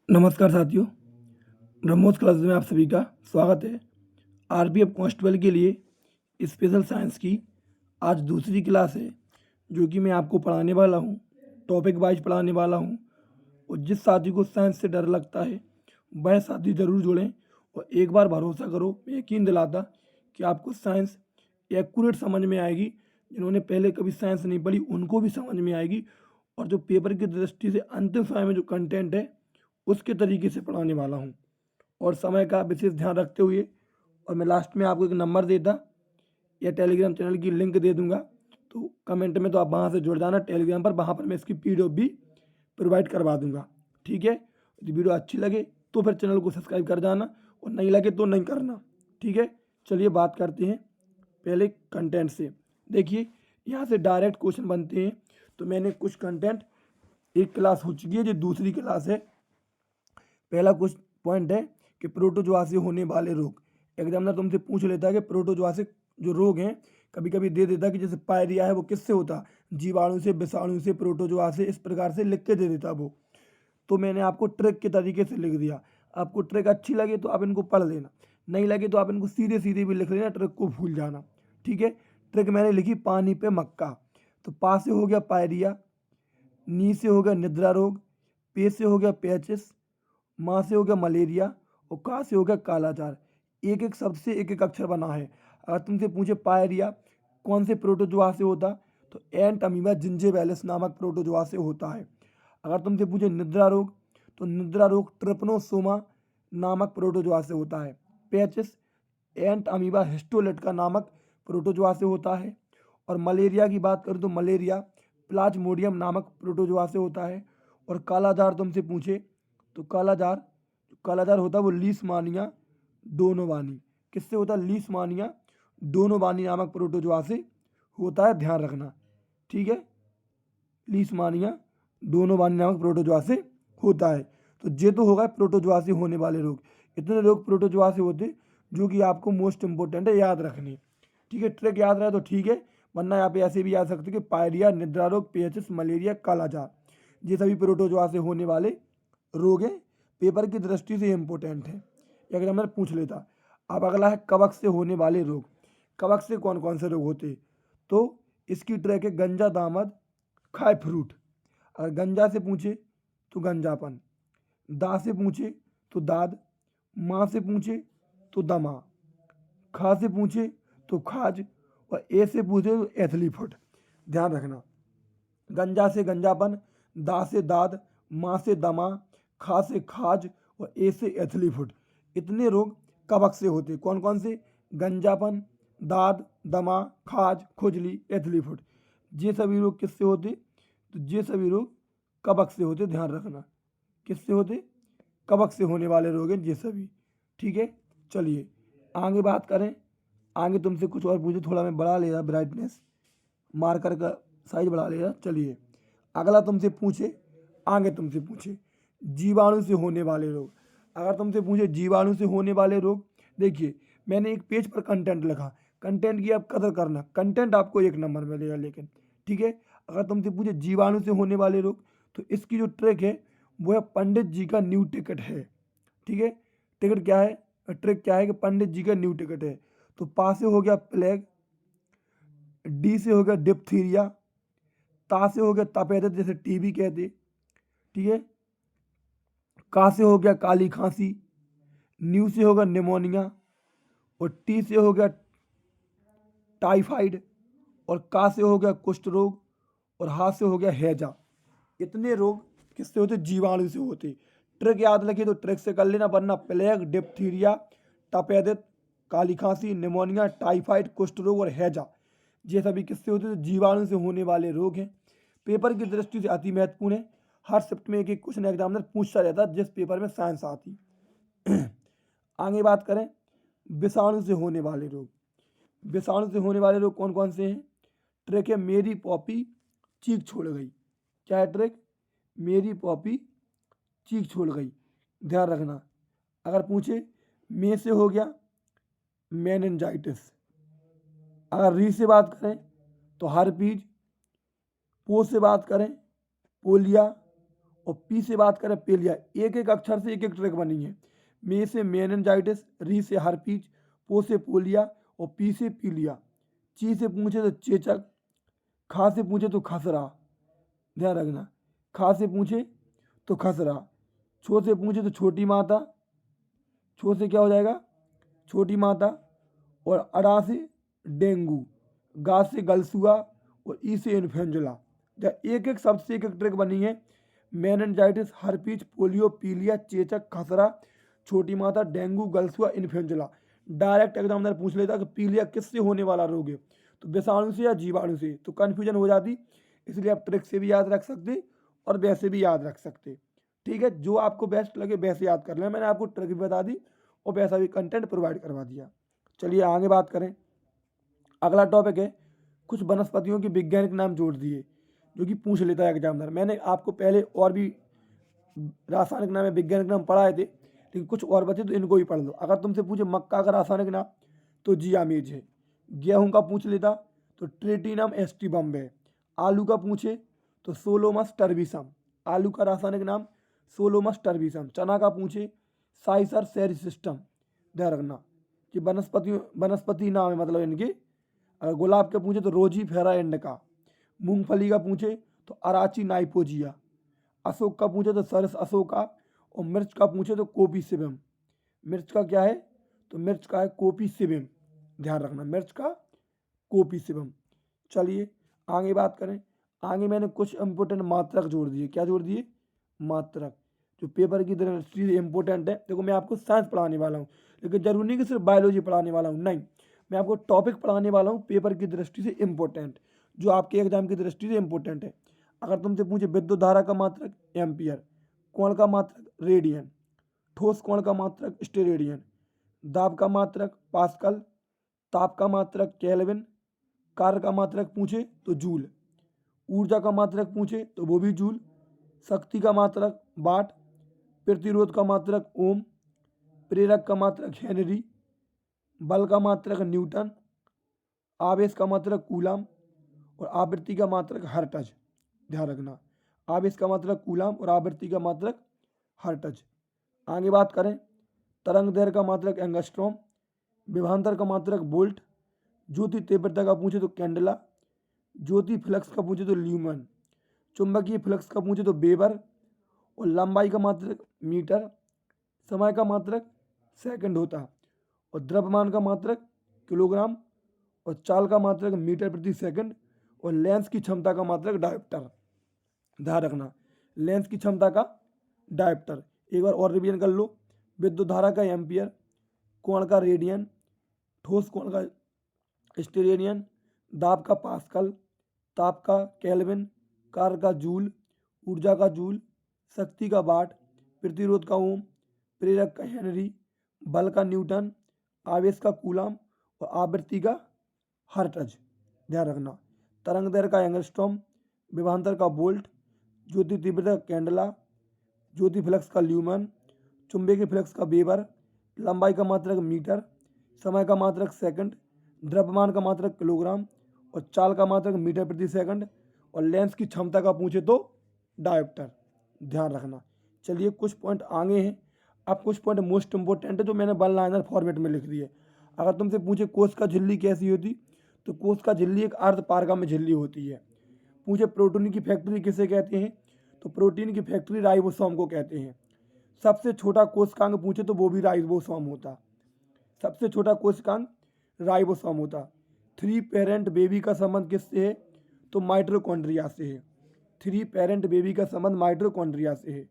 नमस्कार साथियों, ब्रह्मोस क्लास में आप सभी का स्वागत है। आरपीएफ कांस्टेबल के लिए स्पेशल साइंस की आज दूसरी क्लास है, जो कि मैं आपको पढ़ाने वाला हूँ। टॉपिक वाइज पढ़ाने वाला हूँ और जिस साथी को साइंस से डर लगता है वह साथी ज़रूर जुड़ें और एक बार भरोसा करो, मैं यकीन दिलाता कि आपको साइंस एक्यूरेट समझ में आएगी। जिन्होंने पहले कभी साइंस नहीं पढ़ी उनको भी समझ में आएगी और जो पेपर की दृष्टि से अंतिम समय में जो कंटेंट है उसके तरीके से पढ़ाने वाला हूँ और समय का विशेष ध्यान रखते हुए। और मैं लास्ट में आपको एक नंबर देता या टेलीग्राम चैनल की लिंक दे दूंगा, तो कमेंट में तो आप वहाँ से जुड़ जाना टेलीग्राम पर, वहाँ पर मैं इसकी पीडीएफ भी प्रोवाइड करवा दूंगा। ठीक है, यदि वीडियो अच्छी लगे तो फिर चैनल को सब्सक्राइब कर जाना और नहीं लगे तो नहीं करना। ठीक है, चलिए बात करते हैं पहले कंटेंट से। देखिए, यहाँ से डायरेक्ट क्वेश्चन बनते हैं। तो मैंने कुछ कंटेंट, एक क्लास हो चुकी है, जो दूसरी क्लास है। पहला कुछ पॉइंट है कि प्रोटोजोआ से होने वाले रोग। एग्जामिनर तुमसे पूछ लेता है कि प्रोटोजोआ से जो रोग हैं, कभी कभी दे देता है कि जैसे पायरिया है वो किससे होता, जीवाणु से, विषाणु से, प्रोटोजोआ से, इस प्रकार से लिख के दे देता वो। तो मैंने आपको ट्रिक के तरीके से लिख दिया। आपको ट्रिक अच्छी लगे तो आप इनको पढ़ लेना, नहीं लगे तो आप इनको सीधे सीधे भी लिख लेना, ट्रिक को भूल जाना। ठीक है, ट्रिक मैंने लिखी पानी पे मक्का। तो पा से हो गया पायरिया, नी से हो गया निद्रा रोग, पे से हो गया पेचिस, माँ से हो गया मलेरिया और का से हो गया कालाजार। एक एक शब्द से एक एक अक्षर बना है। अगर तुमसे पूछे पायरिया कौन से प्रोटोजोआ से होता, तो एंट अमीबा जिंजेबेलिस नामक प्रोटोजोआ से होता है। अगर तुमसे पूछे निद्रा रोग, तो निद्रा रोग ट्रिपनोसोमा नामक प्रोटोजोआ से होता है। पेचिस एंट अमीबा हिस्टोलेटका नामक प्रोटोजोआ से होता है। और मलेरिया की बात करूँ तो मलेरिया प्लाज्मोडियम नामक प्रोटोजोआ से होता है। और कालाजार तुमसे पूछे तो कालाजार, कालाजार होता है वो लीशमानिया डोनोवानी, किससे होता है, लीशमानिया डोनोवानी नामक प्रोटोजोआ से होता है, ध्यान रखना। ठीक है, लीशमानिया डोनोवानी नामक प्रोटोजोआ से होता है। तो ये तो होगा प्रोटोजोआ से होने वाले रोग। इतने रोग प्रोटोजोआ से होते जो कि आपको मोस्ट इंपोर्टेंट है याद रखने। ठीक है, ट्रिक याद रहे तो ठीक है, वरना यहाँ पे ऐसे भी याद सकते कि पायरिया, निद्रा रोग, पेचिस, मलेरिया, कालाजार, ये सभी प्रोटोजोआ से होने वाले रोग हैं। पेपर की दृष्टि से इम्पोर्टेंट है, अगर मैं पूछ लेता। अब अगला है कवक से होने वाले रोग। कवक से कौन कौन से रोग होते, तो इसकी ट्रैक है गंजा दामद खाए फ्रूट। अगर गंजा से पूछे तो गंजापन, दा से पूछे तो दाद, माँ से पूछे तो दमा, खा से पूछे तो खाज और ए से पूछे तो एथली फुट। ध्यान रखना, गंजा से गंजापन, दा से दाद, माँ से दमा, खा से खाज और ए से एथली फुट। इतने रोग कवक से होते। कौन कौन से, गंजापन, दाद, दमा, खाज, खुजली, एथली फुट। ये सभी रोग किससे होते, तो ये सभी रोग कवक से होते। ध्यान रखना, किससे होते, कवक से होने वाले रोग हैं ये सभी। ठीक है, चलिए आगे बात करें। आगे तुमसे कुछ और पूछे, थोड़ा मैं बढ़ा ले रहा ब्राइटनेस, मार्कर का साइज बढ़ा ले रहा। चलिए अगला तुमसे पूछे, आगे तुमसे पूछे जीवाणु से होने वाले रोग। अगर तुमसे पूछे जीवाणु से होने वाले रोग, देखिए मैंने एक पेज पर कंटेंट लिखा। कंटेंट की आप कदर करना, कंटेंट आपको एक नंबर मिलेगा लेकिन। ठीक है, अगर तुमसे पूछे जीवाणु से होने वाले रोग, तो इसकी जो ट्रिक है वो है पंडित जी का न्यू टिकट है। ठीक है, टिकट क्या है, ट्रिक क्या है कि पंडित जी का न्यू टिकट है। तो पा से हो गया प्लेग, डी से हो गया डिप्थीरिया, ता से हो गया तपेदिक जैसे टीबी कहते। ठीक है, का से हो गया काली खांसी, न्यू से होगा निमोनिया और टी से हो गया टाइफाइड और का से हो गया कुष्ठ रोग और हा से हो गया हैजा। इतने रोग किससे होते, जीवाणु से होते। ट्रिक याद रखिए तो ट्रिक से कर लेना, वरना प्लेग, डिप्थीरिया, तपेदिक, काली खांसी, निमोनिया, टाइफाइड, कुष्ठ रोग और हैजा, ये सभी किससे होते, तो जीवाणु से होने वाले रोग हैं। पेपर की दृष्टि से अति महत्वपूर्ण है। हर शिफ्ट में एक एक क्वेश्चन एग्जामिनर पूछता रहता है जिस पेपर में साइंस आती। आगे बात करें विषाणु से होने वाले रोग। विषाणु से होने वाले रोग कौन कौन से हैं, ट्रिक है मेरी पॉपी चीख छोड़ गई। क्या है ट्रिक, मेरी पॉपी चीख छोड़ गई। ध्यान रखना, अगर पूछे में से हो गया मेनिनजाइटिस, अगर री से बात करें तो हर्पीज, पो से बात करें पोलिया और पी से बात करें पेलिया, एक एक अक्षर से एक एक ट्रैक बनी है। मे से मेनिनजाइटिस, री से हर्पीज, पो से पोलिया और पी से पीलिया। ची से पूछे तो चेचक, खा से पूछे तो खसरा, ध्यान रखना, खा से पूछे तो खसरा, छो से पूछे तो छोटी माता, छो से क्या हो जाएगा छोटी माता, और अड़ा से डेंगू, गा से गलसुआ और ई से इन्फ्लुएंजा। एक एक शब्द से एक एक ट्रिक बनी है। मेनिनजाइटिस, हर्पीज, पोलियो, पीलिया, चेचक, खसरा, छोटी माता, डेंगू, गलसुआ, इन्फ्लुएंजा। डायरेक्ट एग्जामिनर पूछ लेता कि पीलिया किससे होने वाला रोग है, तो विषाणु से या जीवाणु से, तो कन्फ्यूजन हो जाती। इसलिए आप ट्रिक से भी याद रख सकते और वैसे भी याद रख सकते। ठीक है, जो आपको बेस्ट लगे वैसे याद कर लें। मैंने आपको ट्रिक भी बता दी और वैसा भी कंटेंट प्रोवाइड करवा दिया। चलिए आगे बात करें। अगला टॉपिक है कुछ वनस्पतियों के वैज्ञानिक नाम जोड़ दिए, जो कि पूछ लेता है एग्जामिनर। मैंने आपको पहले और भी रासायनिक नाम या वैज्ञानिक नाम पढ़ाए थे, लेकिन कुछ और बचे तो इनको भी पढ़ लो। अगर तुमसे पूछे मक्का का रासायनिक नाम तो जियामीज है। गेहूं का पूछ लेता तो ट्रेटिनम एस्टिबम है। आलू का पूछे तो सोलोमस टर्बिसम, आलू का रासायनिक नाम सोलोमस टर्बिसम। चना का पूछे साइसर सेरिसिस्टम, ध्यान रखना कि वनस्पति नाम है, मतलब इनके। अगर गुलाब के पूछे तो रोजी फेरा इंडिका। मूंगफली का पूछे तो अराची नाइपोजिया। अशोक का पूछे तो सरस अशोका। और मिर्च का पूछे तो कोपीसिबम। मिर्च का क्या है, तो मिर्च का है कोपीसिबम, ध्यान रखना, मिर्च का कोपीसिबम। चलिए आगे बात करें। आगे मैंने कुछ इंपोर्टेंट मात्रक जोड़ दिए। क्या जोड़ दिए, मात्रक, जो पेपर की दृष्टि से इंपॉर्टेंट है। देखो मैं आपको साइंस पढ़ाने वाला हूँ, लेकिन जरूरी नहीं कि सिर्फ बायोलॉजी पढ़ाने वाला हूँ, नहीं, मैं आपको टॉपिक पढ़ाने वाला हूँ पेपर की दृष्टि से इंपॉर्टेंट, जो आपके एग्जाम की दृष्टि से इंपॉर्टेंट है। अगर तुमसे पूछे विद्युत धारा का मात्रक एम्पियर, कोण का मात्रक रेडियन, ठोस कोण का मात्रक स्टेरेडियन, दाब का मात्रक पास्कल, ताप का मात्रक केल्विन, कार्य का मात्रक पूछे तो जूल, ऊर्जा का मात्रक पूछे तो वो भी जूल, शक्ति का मात्रक वाट, प्रतिरोध का मात्रक ओम, प्रेरक का मात्रक हेनरी, बल का मात्रक न्यूटन, आवेश का मात्रक कूलाम और आवृत्ति का मात्रक हर्ट्ज। ध्यान रखना, आवेश का मात्रक कूलाम और आवृत्ति का मात्रक हर्ट्ज। आगे बात करें। तरंग दैर्घ्य का मात्रक एंगस्ट्रॉम, विभवांतर का मात्रक वोल्ट, ज्योति तीव्रता का पूछे तो कैंडला, ज्योति फ्लक्स का पूछे तो ल्यूमन, चुंबकीय फ्लक्स का पूछे तो वेबर, और लंबाई का मात्रक मीटर, समय का मात्रक सेकंड होता, और द्रव्यमान का मात्रक किलोग्राम, और चाल का मात्रक मीटर प्रति सेकंड, और लेंस की क्षमता का मात्रक डायोप्टर। ध्यान रखना, लेंस की क्षमता का डायोप्टर। एक बार और रिवीजन कर लो। विद्युत धारा का एम्पियर, कोण का रेडियन, ठोस कोण का स्टेरेडियन, दाब का पास्कल, ताप का केल्विन, कार्य का जूल, ऊर्जा का जूल, शक्ति का वाट, प्रतिरोध का ओम, प्रेरक का हेनरी, बल का न्यूटन, आवेश का कूलाम और आवृत्ति का हर्ट्ज। ध्यान रखना, तरंग दैर्घ्य का एंगस्ट्रॉम, विभवांतर का वोल्ट, ज्योति तीव्रता का कैंडला, ज्योति फ्लक्स का ल्यूमन, चुंबकीय फ्लक्स का वेबर, लंबाई का मात्रक मीटर, समय का मात्रक सेकंड, द्रव्यमान का मात्रक किलोग्राम और चाल का मात्रक मीटर प्रति सेकंड, और लेंस की क्षमता का पूछे तो डायोप्टर। ध्यान रखना। चलिए कुछ पॉइंट आगे हैं। अब कुछ पॉइंट मोस्ट इंपोर्टेंट है जो मैंने वन लाइनर फॉर्मेट में लिख दिए। अगर तुमसे पूछे कोष का झिल्ली कैसी होती, तो कोष का झिल्ली एक अर्ध पारगम्य झिल्ली होती है। पूछे प्रोटीन की फैक्ट्री किसे कहते हैं, तो प्रोटीन की फैक्ट्री राइबोसोम को कहते हैं। सबसे छोटा कोशिकांग पूछे तो वो भी राइबोसोम होता, सबसे छोटा कोशिकांग राइबोसोम होता। 3 पेरेंट बेबी का संबंध किससे है, तो माइटोकॉन्ड्रिया से है। 3 पेरेंट बेबी का संबंध माइटोकॉन्ड्रिया से है।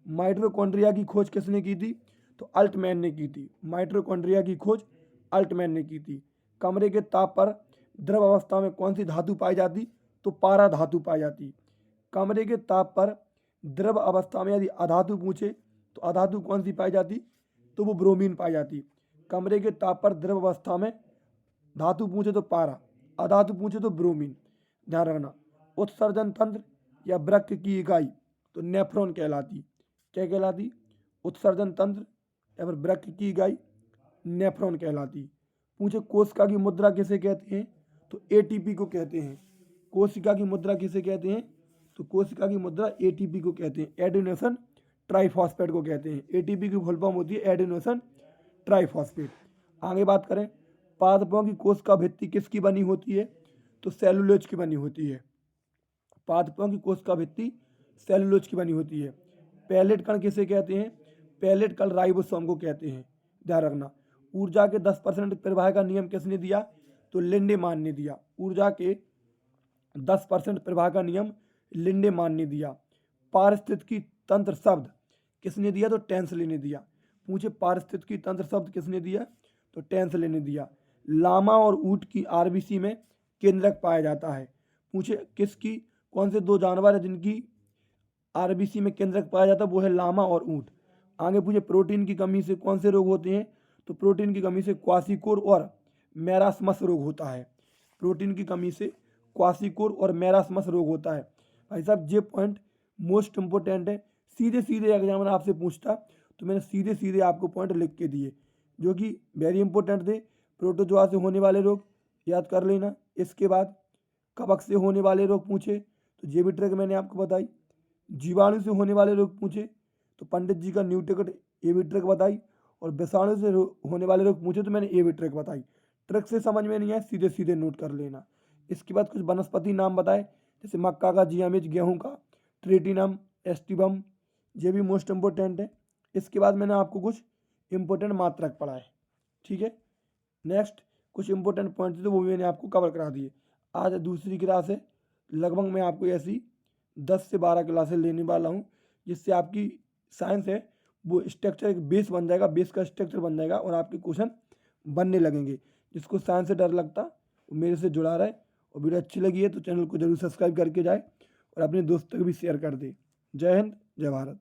माइटोकॉन्ड्रिया की खोज किसने की थी, तो अल्टमैन ने की थी। माइटोकॉन्ड्रिया की खोज अल्टमैन ने की थी। कमरे के ताप पर द्रव अवस्था में कौन सी धातु पाई जाती, तो पारा धातु पाई जाती। कमरे के ताप पर द्रव अवस्था में यदि अधातु पूछे तो अधातु कौन सी पाई जाती, तो वो ब्रोमीन पाई जाती। कमरे के ताप पर द्रव अवस्था में धातु पूछे तो पारा, अधातु पूछे तो ब्रोमीन। ध्यान रखना। उत्सर्जन तंत्र या वृक्क की इकाई तो नेफ्रॉन कहलाती। क्या कहलाती, उत्सर्जन तंत्र या फिर वृक्क की इकाई नेफ्रॉन कहलाती। पूछे कोशिका की मुद्रा किसे कहते हैं, तो एटीपी को कहते हैं। कोशिका की मुद्रा किसे कहते हैं, तो कोशिका की मुद्रा एटीपी को कहते हैं, एडेनोसिन ट्राइफॉस्फेट को कहते हैं। एटीपी की फुल फॉर्म होती है एडेनोसिन ट्राइफॉस्फेट। आगे बात करें, पादपों की कोशिका भित्ति किसकी बनी होती है? तो सेलुलोज की बनी होती है। पादपों की कोशिका भित्ति सेलुलोज की बनी होती है। पैलेट कण किसे कहते हैं? पैलेट कण राइबोसोम को कहते हैं, ध्यान रखना। ऊर्जा के 10% प्रवाह का नियम किसने दिया? तो लिंडेमान ने दिया। ऊर्जा के 10% प्रवाह का नियम लिंडेमान ने दिया। पारिस्थितिकी तंत्र शब्द किसने दिया? तो टेंसले ने दिया। पूछे पारिस्थितिकी तंत्र शब्द किसने दिया? तो टेंसले ने दिया। लामा और ऊंट की आरबीसी में केंद्रक पाया जाता है। पूछे किसकी, कौन से दो जानवर है जिनकी आरबीसी में केंद्रक पाया जाता है? वो है लामा और ऊंट। आगे पूछे प्रोटीन की कमी से कौन से रोग होते हैं? तो प्रोटीन की कमी से क्वासिकोर और मैरास्मस रोग होता है। प्रोटीन की कमी से क्वासिकोर और मैरास्मस रोग होता है। भाई साहब ये पॉइंट मोस्ट इंपोर्टेंट है, सीधे सीधे एग्जामिनर आपसे पूछता तो मैंने सीधे सीधे आपको पॉइंट लिख के दिए जो कि वेरी इंपॉर्टेंट थे। प्रोटोजोआ से होने वाले रोग याद कर लेना। इसके बाद कवक से होने वाले रोग पूछे तो ये भी ट्रिक मैंने आपको बताई। जीवाणु से होने वाले रोग पूछे तो पंडित जी का न्यू टिकट ये भी ट्रिक बताई। और विषाणु से होने वाले रोग पूछे तो मैंने ये भी ट्रिक बताई। ट्रिक से समझ में नहीं आए सीधे सीधे नोट कर लेना। इसके बाद कुछ वनस्पति नाम बताए, जैसे मक्का का जियामिज, गेहूं का ट्रेटिनम एस्टिबम, ये भी मोस्ट इम्पोर्टेंट है। इसके बाद मैंने आपको कुछ इंपॉर्टेंट मात्रक पढ़ाए, ठीक है। नेक्स्ट कुछ इंपॉर्टेंट पॉइंट थे तो वो भी मैंने आपको कवर करा दिए। आज दूसरी क्लास है, लगभग मैं आपको ऐसी 10 से 12 क्लासेस लेने वाला हूँ, जिससे आपकी साइंस है वो स्ट्रक्चर एक बेस बन जाएगा, बेस का स्ट्रक्चर बन जाएगा और आपके क्वेश्चन बनने लगेंगे। जिसको साइंस से डर लगता वो मेरे से जुड़ा रहे। और वीडियो अच्छी लगी है तो चैनल को जरूर सब्सक्राइब करके जाए और अपने दोस्तों को भी शेयर कर दे। जय हिंद, जय भारत।